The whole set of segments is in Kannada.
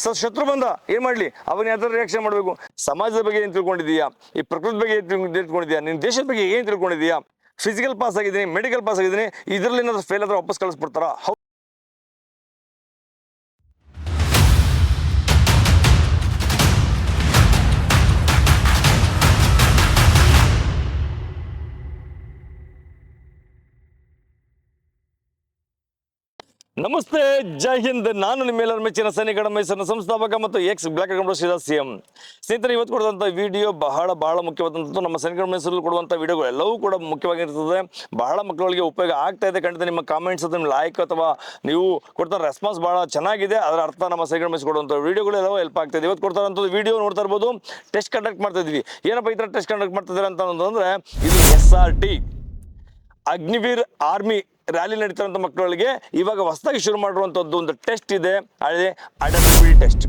ಸರ್ ಶತ್ರು ಬಂದ ಏನು ಮಾಡಲಿ, ಅವನು ಯಾವ ಥರ ರಿಯಾಕ್ಷನ್ ಮಾಡಬೇಕು? ಸಮಾಜದ ಬಗ್ಗೆ ಏನು ತಿಳ್ಕೊಂಡಿದೀಯಾ? ಈ ಪ್ರಕೃತಿ ಬಗ್ಗೆ ಏನು ತಿಳ್ಕೊಂಡಿದೀಯಾ? ನಿನ್ನ ದೇಶದ ಬಗ್ಗೆ ಏನು ತಿಳ್ಕೊಂಡಿದೀಯಾ? ಫಿಸಿಕಲ್ ಪಾಸ್ ಆಗಿದ್ದೀನಿ, ಮೆಡಿಕಲ್ ಪಾಸ್ ಆಗಿದ್ದೀನಿ, ಇದರಲ್ಲಿ ಏನಾದರೂ ಫೇಲ್ ಆದ್ರೆ ವಾಪಸ್ ಕಳಿಸ್ಬಿಡ್ತಾರಾ? ನಮಸ್ತೆ, ಜೈ ಹಿಂದ್. ನಾನು ನಿಮ್ಮೆಲ್ಲರ ಮೆಚ್ಚಿನ ಸೈನಿಕ ಮೈಸೂರಿನ ಸಂಸ್ಥಾಪಕ ಮತ್ತು ಎಕ್ಸ್ ಬ್ಲಾಕ್ ಅಕೌಂಟ್ ಶ್ರೀದಾಸ್. ಸ್ನೇಹಿತರೆ, ಇವತ್ತು ಕೊಡುವಂಥ ವಿಡಿಯೋ ಬಹಳ ಮುಖ್ಯವಾದಂಥದ್ದು. ನಮ್ಮ ಸೈನಿಕ ಮೈಸೂರಲ್ಲಿ ಕೊಡುವಂಥ ವಿಡಿಯೋಗಳು ಎಲ್ಲವೂ ಕೂಡ ಮುಖ್ಯವಾಗಿರ್ತದೆ. ಬಹಳ ಮಕ್ಕಳಿಗೆ ಉಪಯೋಗ ಆಗ್ತಾ ಇದೆ. ಖಂಡಿತ ನಿಮ್ಮ ಕಾಮೆಂಟ್ಸ್, ನಿಮ್ಮ ಲೈಕ್ ಅಥವಾ ನೀವು ಕೊಡ್ತಾ ರೆಸ್ಪಾನ್ಸ್ ಬಹಳ ಚೆನ್ನಾಗಿದೆ. ಅದರ ಅರ್ಥ ನಮ್ಮ ಸೈನಿಕ ಮೈಸೂರು ಕೊಡುವಂಥ ವಿಡಿಯೋಗಳು ಎಲ್ಲವೂ ಹೆಲ್ಪ್ ಆಗ್ತಾಯಿದೆ. ಇವತ್ತು ಕೊಡ್ತಾರಂಥದ್ದು ವಿಡಿಯೋ ನೋಡ್ತಾ ಇರ್ಬೋದು. ಟೆಸ್ಟ್ ಕಂಡಕ್ಟ್ ಮಾಡ್ತಾ ಇದ್ವಿ. ಏನಪ್ಪ ಈ ಥರ ಟೆಸ್ಟ್ ಕಂಡಕ್ಟ್ ಮಾಡ್ತಿದ್ದಾರೆ ಅಂತಂದ್ರೆ, ಇದು SRT ಅಗ್ನಿವೀರ್ ಆರ್ಮಿ ರ್ಯಾಲಿ ನಡೀತಾರಂಥ ಮಕ್ಕಳಿಗೆ ಇವಾಗ ಹೊಸದಾಗಿ ಶುರು ಮಾಡಿರುವಂಥದ್ದು ಒಂದು ಟೆಸ್ಟ್ ಇದೆ. ಅದೇ ಅಡಾಪ್ಟಬಿಲಿಟಿ ಟೆಸ್ಟ್.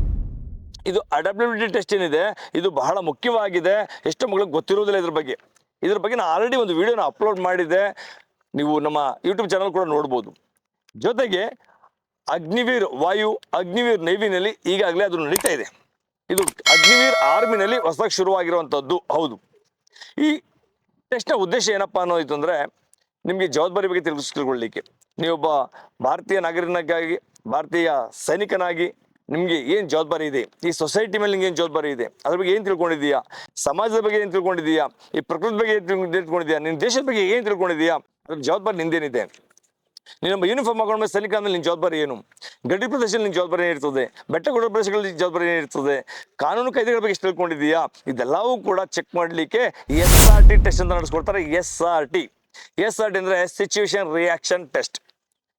ಇದು ಅಡಾಪ್ಟಬಿಲಿಟಿ ಟೆಸ್ಟ್ ಏನಿದೆ, ಇದು ಬಹಳ ಮುಖ್ಯವಾಗಿದೆ. ಎಷ್ಟೋ ಮಕ್ಕಳಿಗೆ ಗೊತ್ತಿರೋದಿಲ್ಲ ಇದ್ರ ಬಗ್ಗೆ. ನಾನು ಆಲ್ರೆಡಿ ಒಂದು ವಿಡಿಯೋನ ಅಪ್ಲೋಡ್ ಮಾಡಿದ್ದೆ. ನೀವು ನಮ್ಮ ಯೂಟ್ಯೂಬ್ ಚಾನಲ್ ಕೂಡ ನೋಡ್ಬೋದು. ಜೊತೆಗೆ ಅಗ್ನಿವೀರ್ ವಾಯು, ಅಗ್ನಿವೀರ್ ನೇವಿನಲ್ಲಿ ಈಗಾಗಲೇ ಅದು ನಡೀತಾ ಇದೆ. ಇದು ಅಗ್ನಿವೀರ್ ಆರ್ಮಿನಲ್ಲಿ ಹೊಸದಾಗಿ ಶುರುವಾಗಿರುವಂಥದ್ದು. ಹೌದು, ಈ ಟೆಸ್ಟ್ನ ಉದ್ದೇಶ ಏನಪ್ಪ ಅನ್ನೋದಿತ್ತು ಅಂದರೆ, ನಿಮಗೆ ಜವಾಬ್ದಾರಿ ಬಗ್ಗೆ ತಿಳ್ಕೊಳ್ಳಿಕ್ಕೆ. ನೀವೊಬ್ಬ ಭಾರತೀಯ ನಾಗರಿಕನಾಗಿ, ಭಾರತೀಯ ಸೈನಿಕನಾಗಿ ನಿಮಗೆ ಏನು ಜವಾಬ್ದಾರಿ ಇದೆ, ಈ ಸೊಸೈಟಿ ಮೇಲೆ ನಿಮ್ಗೆ ಏನು ಜವಾಬ್ದಾರಿ ಇದೆ, ಅದ್ರ ಬಗ್ಗೆ ಏನು ತಿಳ್ಕೊಂಡಿದೀಯಾ, ಸಮಾಜದ ಬಗ್ಗೆ ಏನು ತಿಳ್ಕೊಂಡಿದೀಯಾ, ಈ ಪ್ರಕೃತಿ ಬಗ್ಗೆ ಏನು ತಿಳ್ಕೊಂಡಿದೀಯಾ, ನಿನ್ನ ದೇಶದ ಬಗ್ಗೆ ಏನು ತಿಳ್ಕೊಂಡಿದೀಯಾ, ಅದ್ರ ಜವಾಬ್ದಾರಿ ನಿಂದೇನಿದೆ. ನೀನೊಬ್ಬ ಯೂನಿಫಾರ್ಮ್ ಹಾಕೊಂಡ್ಮೇಲೆ ಸೈನಿಕ ಆದ್ಮೇಲೆ ನಿನ್ನ ಜವಾಬ್ದಾರಿ ಏನು, ಗಡಿ ಪ್ರದೇಶದಲ್ಲಿ ನಿನ್ನ ಜವಾಬ್ದಾರಿ ಏನಿರ್ತದೆ, ಬೆಟ್ಟ ಗುಡ್ಡ ಪ್ರದೇಶಗಳಲ್ಲಿ ಜವಾಬ್ದಾರಿ ಏನಿರ್ತದೆ, ಕಾನೂನು ಕಾಯ್ದೆಗಳ ಬಗ್ಗೆ ಎಷ್ಟು ತಿಳ್ಕೊಂಡಿದೀಯಾ, ಇದೆಲ್ಲವೂ ಕೂಡ ಚೆಕ್ ಮಾಡಲಿಕ್ಕೆ SRT ಟೆಸ್ಟ್ ಅಂತ ನಡೆಸ್ಕೊಡ್ತಾರೆ. SRT ಅಂದರೆ ಸಿಚುವೇಶನ್ ರಿಯಾಕ್ಷನ್ ಟೆಸ್ಟ್.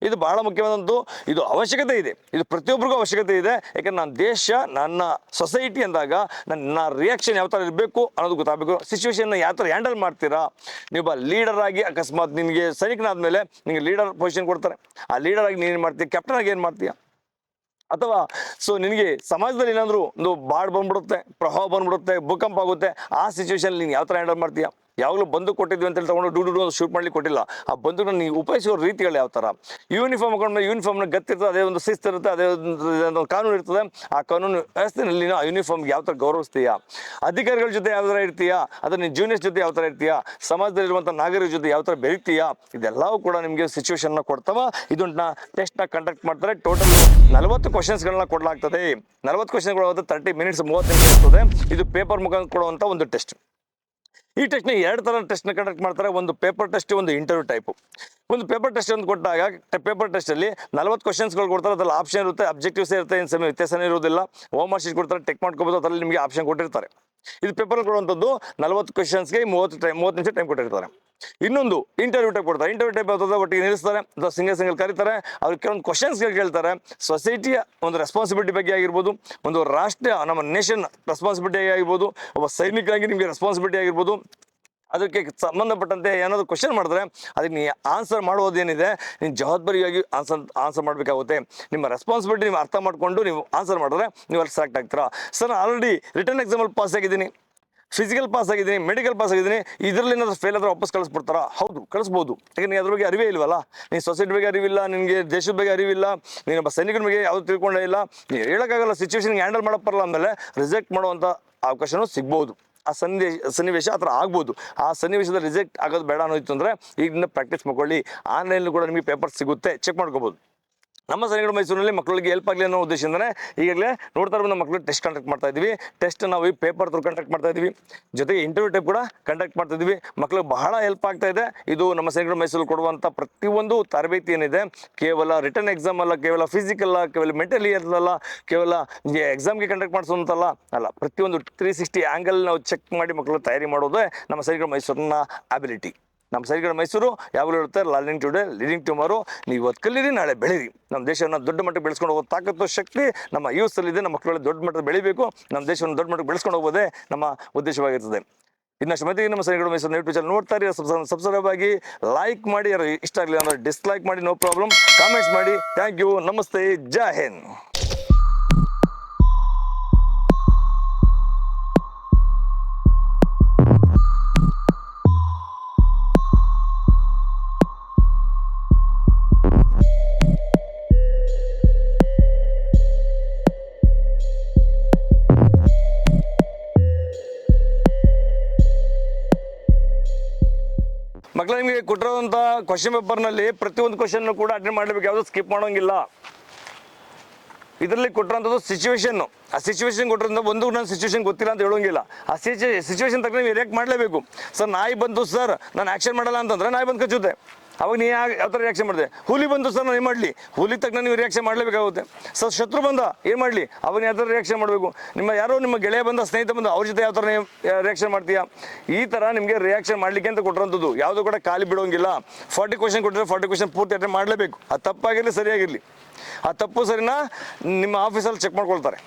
ಇದು ಬಹಳ ಮುಖ್ಯವಾದಂಥದ್ದು. ಇದು ಅವಶ್ಯಕತೆ ಇದೆ, ಇದು ಪ್ರತಿಯೊಬ್ಬರಿಗೂ ಅವಶ್ಯಕತೆ ಇದೆ. ಯಾಕಂದ್ರೆ ನನ್ನ ದೇಶ, ನನ್ನ ಸೊಸೈಟಿ ಅಂದಾಗ ನನ್ನ ರಿಯಾಕ್ಷನ್ ಯಾವ ಥರ ಇರಬೇಕು ಅನ್ನೋದು ಗೊತ್ತಾಗಬೇಕು. ಸಿಚುವೇಶನ್ನ ಯಾವ ಥರ ಹ್ಯಾಂಡಲ್ ಮಾಡ್ತೀರಾ. ನೀವೊಬ್ಬ ಲೀಡರ್ ಆಗಿ, ಅಕಸ್ಮಾತ್ ನಿನಗೆ ಸೈನಿಕನಾದ್ಮೇಲೆ ನಿಮಗೆ ಲೀಡರ್ ಪೊಸಿಷನ್ ಕೊಡ್ತಾರೆ. ಆ ಲೀಡರ್ ಆಗಿ ನೀನು ಏನು ಮಾಡ್ತೀಯ, ಕ್ಯಾಪ್ಟನ್ ಆಗಿ ಏನು ಮಾಡ್ತೀಯ, ಅಥವಾ ನಿನಗೆ ಸಮಾಜದಲ್ಲಿ ಏನಾದರೂ ಒಂದು ಬಾಡ್ ಬಂದ್ಬಿಡುತ್ತೆ, ಪ್ರವಾಹ ಬಂದ್ಬಿಡುತ್ತೆ, ಭೂಕಂಪ ಆಗುತ್ತೆ, ಆ ಸಿಚುವೇಶನ್ ನೀನು ಯಾವ ಥರ ಹ್ಯಾಂಡಲ್ ಮಾಡ್ತೀಯ. ಯಾವಾಗಲೂ ಬಂದು ಕೊಟ್ಟಿದ್ವಿ ಅಂತೇಳಿ ತಗೊಂಡು ಡೂ ಶೂಟ್ ಮಾಡ್ಲಿಕ್ಕೆ ಕೊಟ್ಟಿಲ್ಲ. ಆ ಬಂದೂಕನ್ನ ನೀವು ಉಪಯೋಗಿಸೋ ರೀತಿಗಳು ಯಾವ ಥರ. ಯೂನಿಫಾರ್ಮ್ ಹಾಕೊಂಡ್ಮೇಲೆ ಯೂನಿಫಾರ್ಮ್ನ ಗತ್ತಿರ್ತದೆ, ಅದೇ ಒಂದು ಶಿಸ್ತು ಇರುತ್ತೆ, ಅದೇ ಒಂದು ಕಾನೂನು ಇರ್ತದೆ. ಆ ಕಾನೂನು ವ್ಯವಸ್ಥೆಯಲ್ಲಿ ಆ ಯೂನಿಫಾರ್ಮ್ಗೆ ಯಾವ ಥರ ಗೌರವಿಸ್ತೀಯಾ, ಅಧಿಕಾರಿಗಳ ಜೊತೆ ಯಾವ ಥರ ಇರ್ತೀಯಾ, ಅಥವಾ ನೀನು ಜೂನಿಯರ್ಸ್ ಜೊತೆ ಯಾವ ಥರ ಇರ್ತೀಯಾ, ಸಮಾಜದಲ್ಲಿರುವಂಥ ನಾಗರಿಕರ ಜೊತೆ ಯಾವ ಥರ ಬೆರೀತೀಯಾ, ಇದೆಲ್ಲವೂ ಕೂಡ ನಿಮಗೆ ಸಿಚುವೇಶನ್ನ ಕೊಡ್ತಾವ. ಇದನ್ನ ಟೆಸ್ಟ್ನ ಕಂಡಕ್ಟ್ ಮಾಡ್ತಾರೆ. ಟೋಟಲ್ 40 ಕ್ವಶನ್ಸ್ಗಳನ್ನ ಕೊಡಲಾಗ್ತದೆ. 40 ಕ್ವಶನ್ಗಳು 30 ಮಿನಿಟ್ಸ್ 30 ನಿಮಿಷ ಇರ್ತದೆ. ಇದು ಪೇಪರ್ ಮುಖಾಂತರ ಕೊಡುವಂಥ ಒಂದು ಟೆಸ್ಟ್. ಈ ಟೆಸ್ಟ್ನ 2 ಥರ ಟೆಸ್ಟ್ನ ಕಂಡಕ್ಟ್ ಮಾಡ್ತಾರೆ. ಒಂದು ಪೇಪರ್ ಟೆಸ್ಟ್, ಒಂದು ಇಂಟರ್ವ್ಯೂ ಟೈಪು. ಒಂದು ಪೇಪರ್ ಟೆಸ್ಟ್ ಅಂತ ಕೊಟ್ಟಾಗ ಪೇಪರ್ ಟೆಸ್ಟಲ್ಲಿ 40 ಕ್ವಶನ್ಸ್ಗಳು ಕೊಡ್ತಾರೆ. ಅದ್ರಲ್ಲಿ ಆಪ್ಷನ್ ಇರುತ್ತೆ, ಅಬ್ಜೆಕ್ಟಿವ್ಸ್ ಇರುತ್ತೆ, ಏನು ಸಮಯ ವ್ಯತ್ಯಾಸನೇ ಇರೋದಿಲ್ಲ. ಹೋಮ್ ಮಾರ್ಕ್ ಶೀಟ್ ಕೊಡ್ತಾರೆ, ಚೆಕ್ ಮಾಡ್ಕೋಬೋದು. ಅದರಲ್ಲಿ ನಿಮಗೆ ಆಪ್ಷನ್ ಕೊಟ್ಟಿರ್ತಾರೆ. ಇದು ಪೇಪರ್ ಕೊಡುವಂಥದ್ದು 40 ಕ್ವಶನ್ಸ್ಗೆ 30 ನಿಮಿಷ ಟೈಮ್ ಕೊಟ್ಟಿರ್ತಾರೆ. ಇನ್ನೊಂದು ಇಂಟರ್ವ್ಯೂ ಟೈಪ್ ಕೊಡ್ತಾರೆ. ಇಂಟರ್ವ್ಯೂ ಟೈಪ್ ಯಾವ್ದು, ಒಟ್ಟಿಗೆ ನಿಲ್ಲಿಸ್ತಾರೆ ಅಥವಾ ಸಿಂಗಲ್ ಕರೀತಾರೆ. ಅವ್ರಿಗೆ ಕೆಲವೊಂದು ಕ್ವಶನ್ಸ್ಗಳು ಕೇಳ್ತಾರೆ. ಸೊಸೈಟಿಯ ಒಂದು ರೆಸ್ಪಾನ್ಸಿಬಿಲಿಟಿ ಬಗ್ಗೆ ಆಗಿರ್ಬೋದು, ಒಂದು ರಾಷ್ಟ್ರ, ನಮ್ಮ ನೇಷನ್ ರೆಸ್ಪಾನ್ಸಿಬಿಲಿಟಿ ಆಗಿರ್ಬೋದು, ಒಬ್ಬ ಸೈನಿಕರಾಗಿ ನಿಮಗೆ ರೆಸ್ಪಾನ್ಸಿಬಿಲಿಟಿ ಆಗಿರ್ಬೋದು, ಅದಕ್ಕೆ ಸಂಬಂಧಪಟ್ಟಂತೆ ಏನಾದರೂ ಕ್ವಶನ್ ಮಾಡಿದ್ರೆ ಅದಕ್ಕೆ ನೀವು ಆನ್ಸರ್ ಮಾಡೋದೇನಿದೆ, ನೀನು ಜವಾಬ್ದಾರಿಯಾಗಿ ಆನ್ಸರ್ ಮಾಡಬೇಕಾಗುತ್ತೆ. ನಿಮ್ಮ ರೆಸ್ಪಾನ್ಸಿಬಿಲಿಟಿ ನೀವು ಅರ್ಥ ಮಾಡಿಕೊಂಡು ನೀವು ಆನ್ಸರ್ ಮಾಡಿದ್ರೆ ನೀವು ಅಲ್ಲಿ ಸೆಲೆಕ್ಟ್ ಆಗ್ತೀರಾ. ಸರ್, ಆಲ್ರೆಡಿ ರಿಟರ್ನ್ ಎಕ್ಸಾಮಲ್ಲಿ ಪಾಸ್ ಆಗಿದ್ದೀನಿ, ಫಿಸಿಕಲ್ ಪಾಸ್ ಆಗಿದ್ದೀನಿ, ಮೆಡಿಕಲ್ ಪಾಸ್ ಆಗಿದ್ದೀನಿ, ಇದರಲ್ಲಿ ಏನಾದರೂ ಫೇಲ್ ಆದ್ರೆ ವಾಪಸ್ ಕಳಿಸ್ಬಿಡ್ತಾರಾ? ಹೌದು, ಕಳಿಸ್ಬೋದು. ಯಾಕಂದ್ರೆ ನೀನು ಅದ್ರ ಬಗ್ಗೆ ಅರಿವೇ ಇಲ್ವಲ್ಲ. ನೀನು ಸೊಸೈಟಿ ಬಗ್ಗೆ ಅರಿವಿಲ್ಲ, ನಿನಗೆ ದೇಶದ ಬಗ್ಗೆ ಅರಿವಿಲ್ಲ, ನೀನೊಬ್ಬ ಸೈನಿಕನ ಬಗ್ಗೆ ಯಾವುದು ತಿಳ್ಕೊಂಡೇ ಇಲ್ಲ, ನೀವು ಹೇಳೋಕ್ಕಾಗಲ್ಲ. ಸಿಚುವೇಶನ್ಗೆ ಹ್ಯಾಂಡಲ್ ಮಾಡೋ ಬರಲ್ಲ ಅಂದಮೇಲೆ ರಿಜೆಕ್ಟ್ ಮಾಡುವಂಥ ಅವಕಾಶನೂ ಸಿಗ್ಬೋದು. ಆ ಸನ್ನಿವೇಶ ಆ ಥರ ಆಗ್ಬೋದು. ಆ ಸನ್ನಿವೇಶದಲ್ಲಿ ರಿಜೆಕ್ಟ್ ಆಗೋದು ಬೇಡ ಅನ್ನೋದಿತ್ತು ಅಂದರೆ ಈಗಿನ ಪ್ರಾಕ್ಟೀಸ್ ಮಾಡ್ಕೊಳ್ಳಿ. ಆನ್ಲೈನಲ್ಲಿ ಕೂಡ ನಿಮಗೆ ಪೇಪರ್ ಸಿಗುತ್ತೆ, ಚೆಕ್ ಮಾಡ್ಕೋಬೋದು. ನಮ್ಮ ಸೈನಿಕರ ಮೈಸೂರಿನಲ್ಲಿ ಮಕ್ಕಳಿಗೆ ಹೆಲ್ಪ್ ಆಗಲಿ ಅನ್ನೋ ಉದ್ದೇಶದಿಂದನೇ ಈಗಾಗಲೇ ನೋಡ್ತಾ ಇರೋ ಮಕ್ಕಳು ಟೆಸ್ಟ್ ಕಂಡಕ್ಟ್ ಮಾಡ್ತಾ ಇದ್ವಿ. ಟೆಸ್ಟ್ ನಾವು ಈ ಪೇಪರ್ ಥ್ರೂ ಕಂಡಕ್ಟ್ ಮಾಡ್ತಾ ಇದ್ವಿ. ಜೊತೆಗೆ ಇಂಟರ್ವ್ಯೂ ಟೈಪ್ ಕೂಡ ಕಂಡಕ್ಟ್ ಮಾಡ್ತಾ ಇದ್ವಿ. ಮಕ್ಕಳಿಗೆ ಬಹಳ ಹೆಲ್ಪ್ ಆಗ್ತಾ ಇದೆ. ಇದು ನಮ್ಮ ಸೈನಿಕರ ಮೈಸೂರಲ್ಲಿ ಕೊಡುವಂಥ ಪ್ರತಿಯೊಂದು ತರಬೇತಿ ಏನಿದೆ, ಕೇವಲ ರಿಟರ್ನ್ ಎಕ್ಸಾಮ್ ಅಲ್ಲ, ಕೇವಲ ಫಿಸಿಕಲ್ ಅಲ್ಲ, ಕೇವಲ ಮೆಂಟಲಿ ಅಲ್ಲ, ಕೇವಲ ಎಕ್ಸಾಮ್ಗೆ ಕಂಡಕ್ಟ್ ಮಾಡಿಸೋಂತಲ್ಲ ಅಲ್ಲ, ಪ್ರತಿಯೊಂದು 360 ಆ್ಯಂಗಲ್ ನಾವು ಚೆಕ್ ಮಾಡಿ ಮಕ್ಕಳು ತಯಾರಿ ಮಾಡೋದೇ ನಮ್ಮ ಸೈನಿಕರ ಮೈಸೂರಿನ ಅಬಿಲಿಟಿ. ನಮ್ಮ ಸೈನಿಕರ ಮೈಸೂರು ಯಾವಾಗಲೂ ಇರುತ್ತೆ ಲರ್ನಿಂಗ್ ಟುಡೇ ಲೀಡಿಂಗ್ ಟುಮಾರೋ. ನೀವು ಇವತ್ತು ಕಲೀರಿ, ನಾಳೆ ಬೆಳೀರಿ. ನಮ್ಮ ದೇಶವನ್ನು ದೊಡ್ಡ ಮಟ್ಟಕ್ಕೆ ಬೆಳೆಸ್ಕೊಂಡು ಹೋಗೋ ತಾಕತ್ತು, ಶಕ್ತಿ ನಮ್ಮ ಯೂತ್ಸಲ್ಲಿದೆ. ನಮ್ಮ ಮಕ್ಕಳಲ್ಲಿ ದೊಡ್ಡ ಮಟ್ಟಕ್ಕೆ ಬೆಳಿಬೇಕು, ನಮ್ಮ ದೇಶವನ್ನು ದೊಡ್ಡ ಮಟ್ಟಕ್ಕೆ ಬೆಳೆಸ್ಕೊಂಡು ಹೋಗೋದೇ ನಮ್ಮ ಉದ್ದೇಶವಾಗಿರ್ತದೆ. ಇನ್ನಷ್ಟು ಮಟ್ಟಿಗೆ ನಮ್ಮ ಸೈನಿಕರ ಮೈಸೂರು ಯೂಟ್ಯೂಬ್ ಚಾನಲ್ ನೋಡ್ತಾ ಇರಿ. ಸಬ್ಸ್ಕ್ರೈಬ್ ಆಗಿ, ಲೈಕ್ ಮಾಡಿ, ಯಾರು ಇಷ್ಟ ಆಗಲಿ ಅಂದರೆ ಡಿಸ್ಲೈಕ್ ಮಾಡಿ, ನೋ ಪ್ರಾಬ್ಲಮ್. ಕಾಮೆಂಟ್ಸ್ ಮಾಡಿ. Thank you. ನಮಸ್ತೆ. ಜೈ ಹಿಂದ್. ಮಕ್ಕಳು ನಿಮಗೆ ಕೊಟ್ಟಿರೋಂಥ ಕ್ವಶನ್ ಪೇಪರ್ನಲ್ಲಿ ಪ್ರತಿಯೊಂದು ಕ್ವಶನ್ ಕೂಡ ಅಟೆಂಡ್ ಮಾಡಲೇಬೇಕು, ಯಾವುದೂ ಸ್ಕಿಪ್ ಮಾಡೋಂಗಿಲ್ಲ. ಇದರಲ್ಲಿ ಕೊಟ್ಟಿರೋಂಥದ್ದು ಸಿಚುವೇಶನ್ನು, ಆ ಸಿಚುವೇಶನ್ ಕೊಟ್ಟಿರೋದ್ರಿಂದ ಒಂದು ನನ್ನ ಸಿಚುವೇಶನ್ ಗೊತ್ತಿಲ್ಲ ಅಂತ ಹೇಳೋಂಗಿಲ್ಲ. ಆ ಸಿಚುವೇಶನ್ ತಕ್ಕ ನೀವು ರಿಯಾಕ್ಟ್ ಮಾಡಲೇಬೇಕು. ಸರ್ ನಾಯಿ ಬಂತು ಸರ್ ನಾನು ಆ್ಯಕ್ಷನ್ ಮಾಡಲ್ಲ ಅಂತಂದರೆ ನಾಯಿ ಬಂದು ಕಚ್ಚುತ್ತೆ, ಅವಾಗ ನೀವು ಯಾವ ಥರ ರಿಯಾಕ್ಷನ್ ಮಾಡಿದೆ. ಹುಲಿ ಬಂತು ಸರ್ ನಾನು ಏನು ಮಾಡಲಿ, ಹುಲಿ ತಕ್ಕ ನೀವು ರಿಯಾಕ್ಷನ್ ಮಾಡಲೇಬೇಕಾಗುತ್ತೆ. ಸರ್ ಶತ್ರು ಬಂದ ಏನು ಮಾಡಲಿ, ಅವನು ಯಾವ ಥರ ರಿಯಾಕ್ಷನ್ ಮಾಡಬೇಕು. ನಿಮ್ಮ ಗೆಳೆಯ ಬಂದ, ಸ್ನೇಹಿತ ಬಂದ, ಅವ್ರ ಜೊತೆ ಯಾವ ಥರ ನೀವು ರಿಯಾಕ್ಷನ್ ಮಾಡ್ತೀಯಾ. ಈ ಥರ ನಿಮಗೆ ರಿಯಾಕ್ಷನ್ ಮಾಡಲಿಕ್ಕೆ ಅಂತ ಕೊಟ್ಟಿರೋಂಥದ್ದು, ಯಾವುದೂ ಕೂಡ ಖಾಲಿ ಬಿಡೋಂಗಿಲ್ಲ. 40 ಕ್ವಶನ್ ಕೊಟ್ಟಿದ್ರೆ 40 ಕ್ವಶನ್ ಪೂರ್ತಿ ಅಟೆಂಡ್ ಮಾಡಲೇಬೇಕು. ಅದು ತಪ್ಪಾಗಿರಲಿ ಸರಿಯಾಗಿರಲಿ, ಆ ತಪ್ಪು ಸರಿನಾ ನಿಮ್ಮ ಆಫೀಸಲ್ಲಿ ಚೆಕ್ ಮಾಡ್ಕೊಳ್ತಾರೆ.